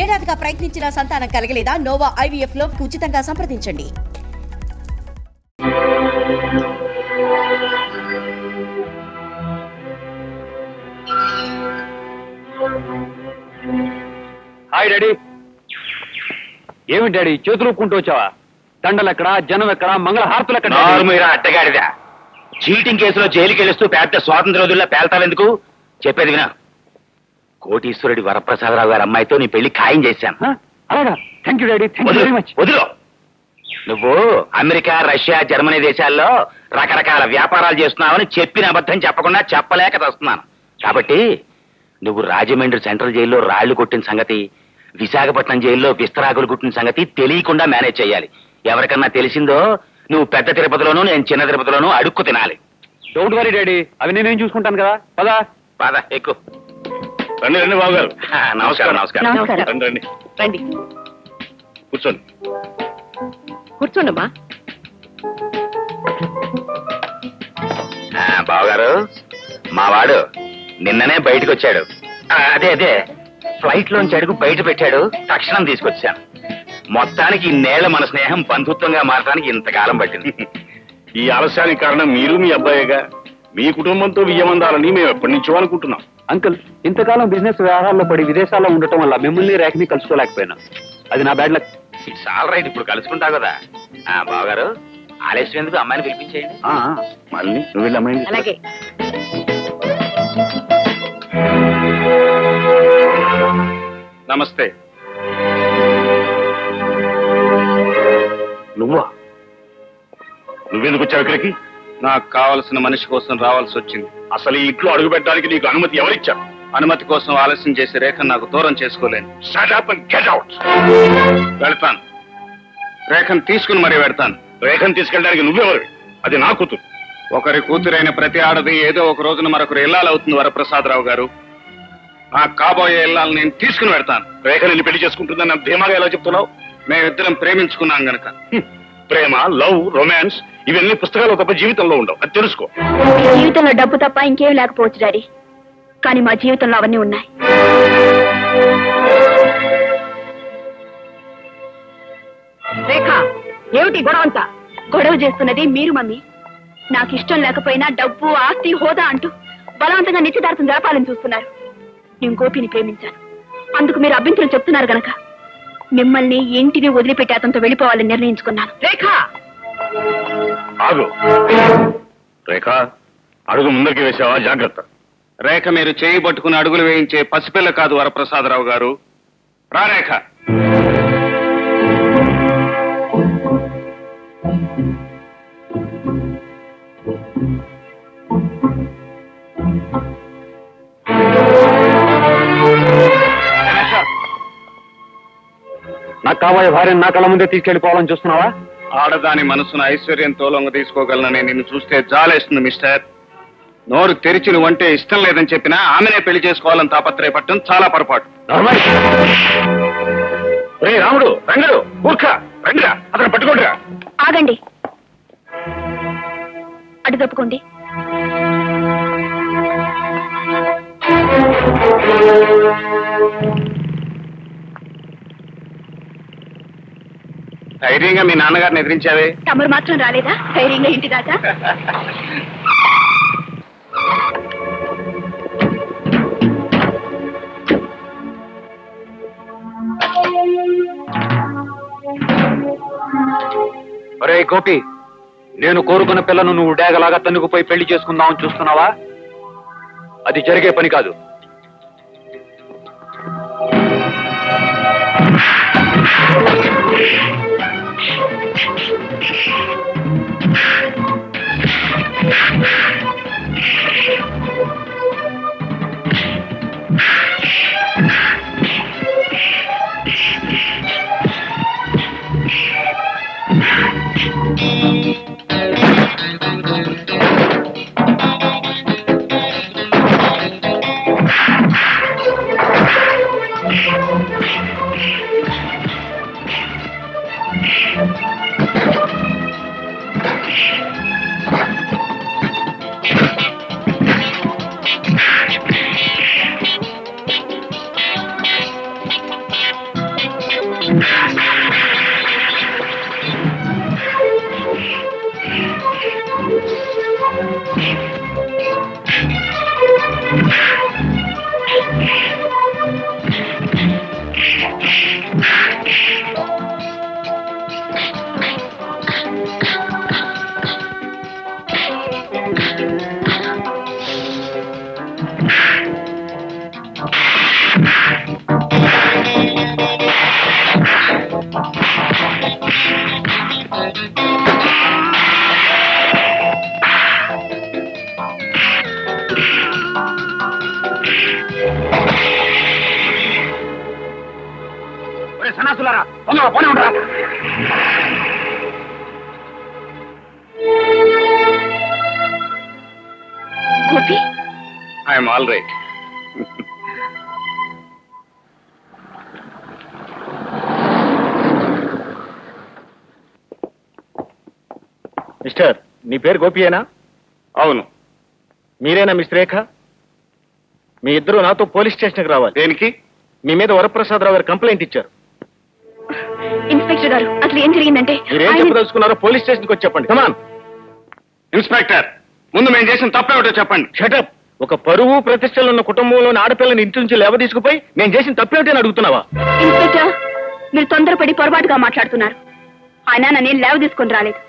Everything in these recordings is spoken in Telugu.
ఏడాదిగా ప్రయత్నించిన సంతానం కలగలేదా? నోవా ఐవీఎఫ్ లో ఉచితంగా సంప్రదించండి. Hi daddy. ఏమి డాడీ చేతులు ఒప్పుకుంటూ వచ్చావా? దండలు ఎక్కడా, జనం ఎక్కడా, మంగళహారతులు ఎక్కడ? మీరా అడ్డగాడిదా, చీటింగ్ కేసులో జైలుకి వెళుస్తూ పెద్ద స్వాతంత్ర రోజుల్లో పేల్తావెందుకు? చెప్పేది వినా. కోటీశ్వరుడి వరప్రసాదరావు గారి అమ్మాయితో నీ పెళ్లి ఖాయం చేశాను. అలాగా? Thank you daddy, thank you very much. వదిలో. నువ్వు అమెరికా, రష్యా, జర్మనీ దేశాల్లో రకరకాల వ్యాపారాలు చేస్తున్నావని చెప్పిన అబద్ధం చెప్పకుండా చెప్పలేక వస్తున్నాను. కాబట్టి నువ్వు రాజమండ్రి సెంట్రల్ జైల్లో రాళ్లు కొట్టిన సంగతి, విశాఖపట్నం జైల్లో విస్తరాకులు కుట్టిన సంగతి తెలియకుండా మేనేజ్ చేయాలి. ఎవరికన్నా తెలిసిందో నువ్వు పెద్ద తిరుపతిలోనూ, నేను చిన్న తిరుపతిలోనూ అడుక్కు తినాలి. డోంట్ వరీ డాడీ, అవి నేనేం చూసుకుంటాను కదా. పదా పద, ఎక్కువ. రండి రండి బాబు గారు. నమస్కారం. నమస్కారం. రండి రండి, రండి కూర్చోండి. కూర్చోండమ్మా. బావగారు, మా వాడు నిన్ననే బయటకు వచ్చాడు. అదే ఫ్లైట్ లోంచి అడుగు బయట పెట్టాడు. తక్షణం తీసుకొచ్చాను. మొత్తానికి ఇన్నేళ్ల మన స్నేహం బంధుత్వంగా మారడానికి ఇంతకాలం పట్టింది. ఈ ఆలస్యానికి కారణం మీరు మీ అబ్బాయిగా. మీ కుటుంబంతో విజయమందాలని మేము ఎప్పటి నుంచో అనుకుంటున్నాం. అంకుల్, ఇంతకాలం బిజినెస్ వ్యవహారాల్లో పడి విదేశాల్లో ఉండటం వల్ల మిమ్మల్ని రేఖని కలుసుకోలేకపోయినా. అది నా బ్యాడ్ లక్. చాలా రైట్, ఇప్పుడు కలుసుకుంటావు కదా. బావగారు, ఆలస్యం ఎందుకు, అమ్మాయిని పిలిపించేయండి. మళ్ళీ నువ్వు వెళ్ళి అమ్మాయిని. అలాగే. నమస్తే. నువ్వెందుకు వచ్చావు ఇక్కడికి? నాకు కావలసిన మనిషి కోసం రావాల్సి వచ్చింది. అసలు ఈ ఇంట్లో అడుగు పెట్టడానికి నీకు అనుమతి ఎవరిచ్చారు? అనుమతి కోసం ఆలస్యం చేసి రేఖను నాకు దూరం చేసుకోలేను. Shut up and get out. వెళ్తాను. రేఖను తీసుకుని మరీ వెళ్తాను. రేఖను తీసుకెళ్ళడానికి నువ్వెవరివి? అది నా కూతురు. ఒకరి కూతురైన ప్రతి ఆడది ఏదో ఒక రోజున మరొకరు ఇల్లాలవుతుంది వరప్రసాదరావు గారు. నా కాబోయే ఇల్లాలు నేను తీసుకుని వెళ్తాను. రేఖ నిన్ను పెళ్లి చేసుకుంటుందని నాకు ధీమాగా ఎలా చెప్తున్నావు? మేమిద్దరం ప్రేమించుకున్నాం గనక. ప్రేమ, లవ్, రొమాన్స్ ఇవన్నీ పుస్తకాలు తప్ప జీవితంలో ఉండవు. అది తెలుసుకో. జీవితంలో డబ్బు తప్ప ఇంకేం లేకపోవచ్చు డాడీ, కానీ మా జీవితంలో అవన్నీ ఉన్నాయి. రేఖ, ఏమిటి గొడవ అంతా? గొడవ చేస్తున్నది మీరు మమ్మీ. నాకు ఇష్టం లేకపోయినా డబ్బు, ఆస్తి, హోదా అంటూ బలవంతంగా నిశ్చితార్థం జరపాలని చూస్తున్నారు. నేను గోపిని ప్రేమించాను. అందుకు మీరు అభ్యంతరం చెప్తున్నారు గనక మిమ్మల్ని ఇంటిని వదిలిపెట్టి అతనితో వెళ్ళిపోవాలని నిర్ణయించుకున్నాను. రేఖ, ఆగు. రేఖ, అడుగు ముందరికి వేసావా? జాగ్రత్త. రేఖ మీరు చేయి పట్టుకుని అడుగులు వేయించే పసిపిల్ల కాదు వరప్రసాదరావు గారు. రా రేఖ. నాకు కాబోయే భార్యను నా కళ్ళ ముందే తీసుకెళ్లిపోవాలని చూస్తున్నావా? ఆడదాని మనసును ఐశ్వర్యంతో లొంగ తీసుకోగలనని నిన్ను చూస్తే జాలేస్తుంది మిస్టర్. నోరు తెరిచి నువ్వంటే ఇష్టం లేదని చెప్పినా ఆమెనే పెళ్లి చేసుకోవాలని తాపత్రయపడటం చాలా పొరపాటు. రే రాముడు, రంగడు, మూర్ఖ, రండిరా, అతను పట్టుకోండిరా. ఆగండి, అటు తప్పుకోండి. ధైర్యంగా మీ నాన్నగారిని ఎదిరించావే. తమరు మాత్రం రాలేదా ధైర్యంగా ఇంటి దాకా? ఒరే గోపి, నేను కోరుకున్న పిల్లను నువ్వు డేగలాగా తన్నుకుపోయి పెళ్లి చేసుకుందామని చూస్తున్నావా? అది జరిగే పని కాదు. సన్నాసులారా తొందరగా పోనీ ఉండరా. Gopi, I'm all right. Mister, నీ పేరు గోపియేనా? అవును. మీరేనా మిస్ రేఖ? మీ ఇద్దరు నాతో పోలీస్ స్టేషన్కి రావాలి. దేనికి? మీ మీద వరప్రసాదరావు గారు కంప్లైంట్ ఇచ్చారు. ఇన్స్పెక్టర్ గారు, అసలు ఏం జరిగిందంటే మీరేం చెప్పదలుచుకున్నారో పోలీస్ స్టేషన్కి వచ్చి చెప్పండి. కమాన్. ఇన్స్పెక్టర్, ముందు మేము చేసిన తప్పేమిటో చెప్పండి. షటప్. ఒక పరువు ప్రతిష్టలు ఉన్న కుటుంబంలోని ఆడపిల్లని ఇంటి నుంచి లేవ తీసుకుపోయి నేను చేసిన తప్పేమిటని అడుగుతున్నావా? ఇన్స్పెక్టర్, మీరు తొందరపడి పొరపాటుగా మాట్లాడుతున్నారు. ఆయన నేను లేవ తీసుకొని రాలేదు.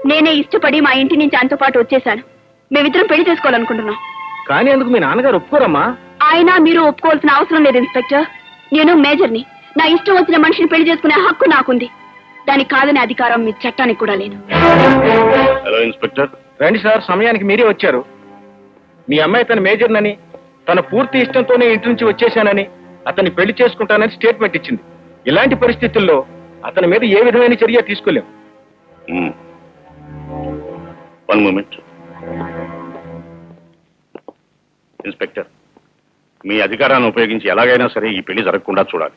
నేనే ఇష్టపడి మా ఇంటి నుంచి ఆయనతో పాటు వచ్చేసాను. మేమిద్దరం పెళ్లి చేసుకోవాలనుకుంటున్నాం. కానీ అందుకు మీ నాన్నగారు ఒప్పుకోరమ్మా. ఆయన మీరు ఒప్పుకోవాల్సిన అవసరం లేదు ఇన్స్పెక్టర్. నేను మేజర్ని. నా ఇష్టం వచ్చిన మనిషిని పెళ్లి చేసుకునే హక్కు నాకుంది. దానికి కాదనే అధికారం మీ చట్టానికి కూడా లేదు. Hello inspector. రండి సార్, సమయానికి మీరే వచ్చారు. మీ అమ్మాయి తన మేజర్నని, తన పూర్తి ఇష్టంతోనే ఇంటి నుంచి వచ్చేశానని, అతన్ని పెళ్లి చేసుకుంటానని స్టేట్మెంట్ ఇచ్చింది. ఇలాంటి పరిస్థితుల్లో అతని మీద ఏ విధమైన చర్య తీసుకోలేం. One moment. ఇన్స్పెక్టర్, మీ అధికారాన్ని ఉపయోగించి ఎలాగైనా సరే ఈ పెళ్లి జరగకుండా చూడాలి.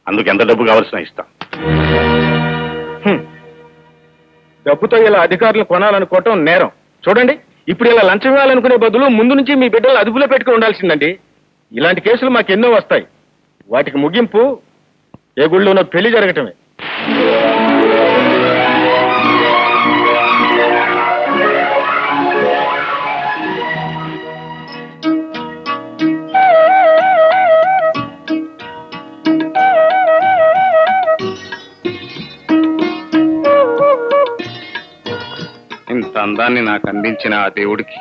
అందుకు ఎంత డబ్బు కావాల్సిన ఇస్తాం. డబ్బుతో ఇలా అధికారులు కొనాలనుకోవటం నేరం. చూడండి, ఇప్పుడు ఇలా లంచం ఇవ్వాలనుకునే బదులు ముందు నుంచి మీ బిడ్డలు అదుపులో పెట్టుకుని ఉండాల్సిందండి. ఇలాంటి కేసులు మాకు ఎన్నో వస్తాయి. వాటికి ముగింపు ఏ గుళ్ళోనో పెళ్లి జరగటమే. ఇంత అందాన్ని నాకు అందించిన ఆ దేవుడికి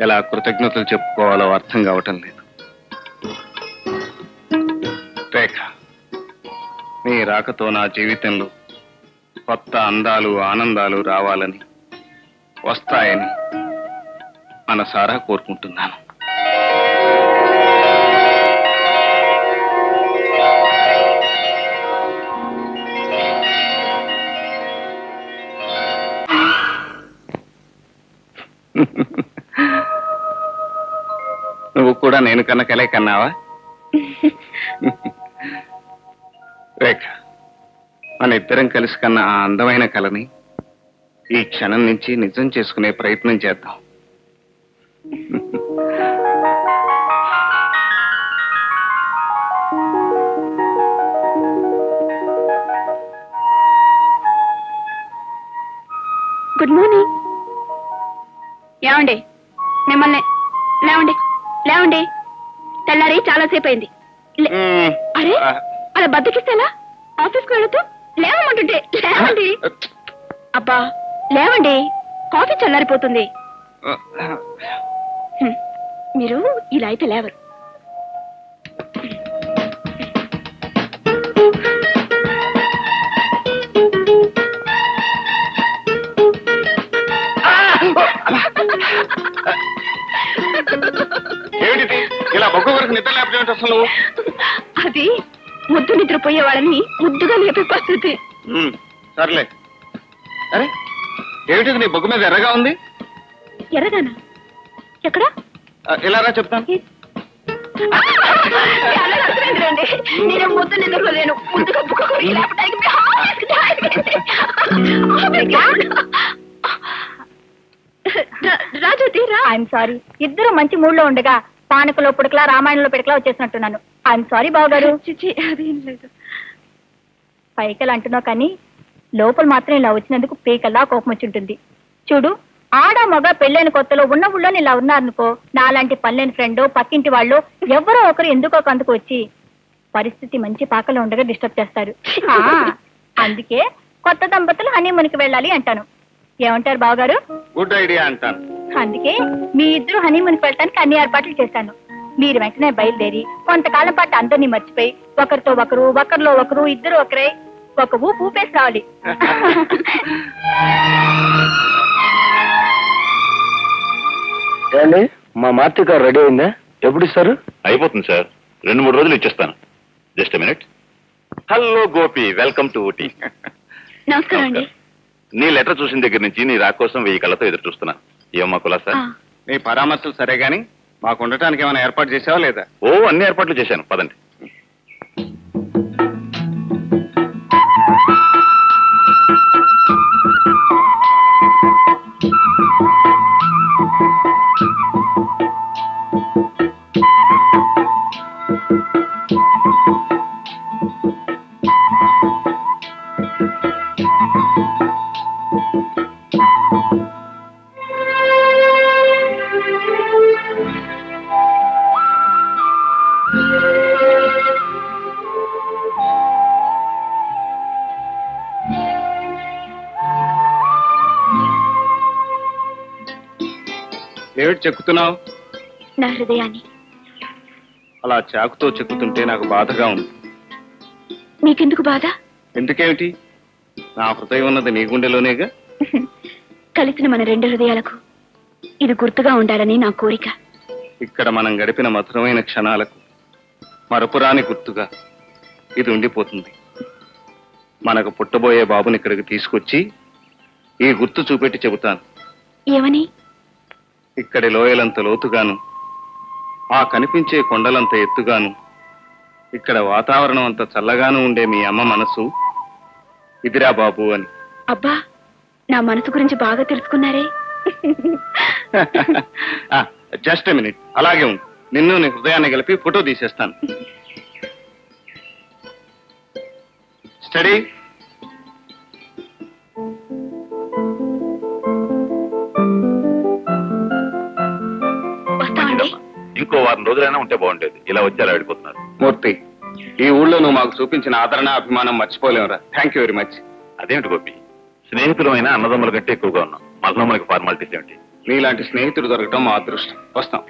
ఎలా కృతజ్ఞతలు చెప్పుకోవాలో అర్థం కావటం లేదు. రేఖ, నీ రాకతో నా జీవితంలో కొత్త అందాలు ఆనందాలు రావాలని, వస్తాయని మనసారా కోరుకుంటున్నాను. నువ్వు కూడా నేను కన్న కలే కన్నావా? రేఖ, మన ఇద్దరం కలిసి కన్న ఆ అందమైన కలని ఈ క్షణం నుంచి నిజం చేసుకునే ప్రయత్నం చేద్దాం. Good morning. ఏమండి, మిమ్మల్ని లేవండి లేవండి. తెల్లారి చాలాసేపు అయింది. అరే, అలా బద్దకిస్తేలా? ఆఫీస్కి వెళుతూ లేవమంటుంటే లేవండి. అబ్బా లేవండి, కాఫీ చల్లారిపోతుంది. మీరు ఇలా అయితే లేవరు. ఏమిటి ఇలా బొగ్గు వరకు నిద్ర లేకపోతే అసలు? అది ముద్దు నిద్రపోయే వాళ్ళని ముద్దుగా లేపే పద్ధతి. సర్లే. అరే, ఏమిటి నీ బొగ్గు మీద ఎర్రగా ఉంది? ఎర్రగానా? ఎక్కడా? ఇలా రా చెప్తాను. నేను ముద్దు నిద్రపోలేను. ముద్దుగా బుక్క లేపడానికి రాజోతి రా. ఐఎమ్ సారీ, ఇద్దరు మంచి మూడ్ లో ఉండగా పానకలో పుడకలా రామాయణంలో పిడకలా వచ్చేసినట్టున్నాను. ఐఎమ్ సారీ బావగారు. అదేం లేదు. పైకలు అంటున్నావు కానీ లోపల మాత్రం ఇలా వచ్చినందుకు పీకల్లా కోపం వచ్చి ఉంటుంది. చూడు, ఆడ మగ పెళ్ళైన కొత్తలో ఉన్న ఊళ్ళో ఇలా ఉన్నారనుకో, నాలాంటి పల్లెని ఫ్రెండ్ పక్కింటి వాళ్ళు ఎవరో ఒకరు ఎందుకో అందుకు వచ్చి పరిస్థితి మంచి పాకలో ఉండగా డిస్టర్బ్ చేస్తారు. అందుకే కొత్త దంపతులు హనీమూన్కి వెళ్ళాలి అంటాను. ఏమంటారు బావగారు? గుడ్ ఐడియా అంటాను. అందుకే మీ ఇద్దరు హనీమూన్కి వెళ్ళటానికి అన్ని ఏర్పాట్లు చేశాను. మీరు వెంటనే బయలుదేరి కొంతకాలం పాటు అందరినీ మర్చిపోయి ఒకరితో ఒకరు, ఒకరిలో ఒకరు, ఇద్దరు ఒకరై ఒక ఊపేసి రావాలి. మా మార్తి కారు రెడీ అయిందా? ఎప్పుడు ఇస్తారు? అయిపోతుంది సార్, 2-3 రోజులు ఇచ్చేస్తాను. Just minute. Hello Gopi, welcome to Ooty. నమస్కారం అండి. నీ లెటర్ చూసిన దగ్గర నుంచి నీ రా కోసం 1000 కళ్ళతో ఎదురు చూస్తున్నా. ఏమమ్మా కులాసా? నీ పరామర్శలు సరే గాని మాకు ఉండటానికి ఏమైనా ఏర్పాటు చేసావా లేదా? ఓ, అన్ని ఏర్పాట్లు చేశాను, పదండి. ఏమిటి చెక్కుతున్నావు? నా హృదయాన్ని. అలా చాకుతో చెక్కుతుంటే నాకు బాధగా ఉంది. మీకెందుకు బాధ? ఎందుకేమిటి? నా హృదయం ఉన్నది నీ గుండెలోనేగా. కలిసిన మన 2 హృదయాలకు ఇది గుర్తుగా ఉండాలని నా కోరిక. ఇక్కడ మనం గడిపిన మధురమైన క్షణాలకు మరపురాని గుర్తుగా ఇది ఉండిపోతుంది. మనకు పుట్టబోయే బాబుని ఇక్కడికి తీసుకొచ్చి ఈ గుర్తు చూపెట్టి చెబుతాను. ఏమని? ఇక్కడి లోయలంత లోతుగాను, ఆ కనిపించే కొండలంత ఎత్తుగాను, ఇక్కడ వాతావరణం అంత చల్లగాను ఉండే మీ అమ్మ మనసు ఇదిరా బాబు అని. అబ్బా, నా మనసు గురించి బాగా తెలుసుకున్నారే. జస్ట్ మినిట్, అలాగే ఉంది. నిన్ను నీ హృదయాన్ని కలిపి ఫోటో తీసేస్తాను. స్టడీ. వస్తామండి. ఇంకో 4 రోజులైనా ఉంటే బాగుండేది. ఇలా వచ్చి అలా వెళ్ళిపోతున్నారు. మూర్తి, ఈ ఊళ్ళో నువ్వు మాకు చూపించిన ఆదరణ, అభిమానం మర్చిపోలేవురా. Thank you very much. అదేమిటి గోపి, స్నేహితులమైన అన్నదమ్ముల కంటే ఎక్కువగా ఉన్నాం. మళ్ళీ మనకి ఫార్మాలిటీస్ ఏమిటి? నీలాంటి స్నేహితుడు దొరకటం మా అదృష్టం. వస్తాం.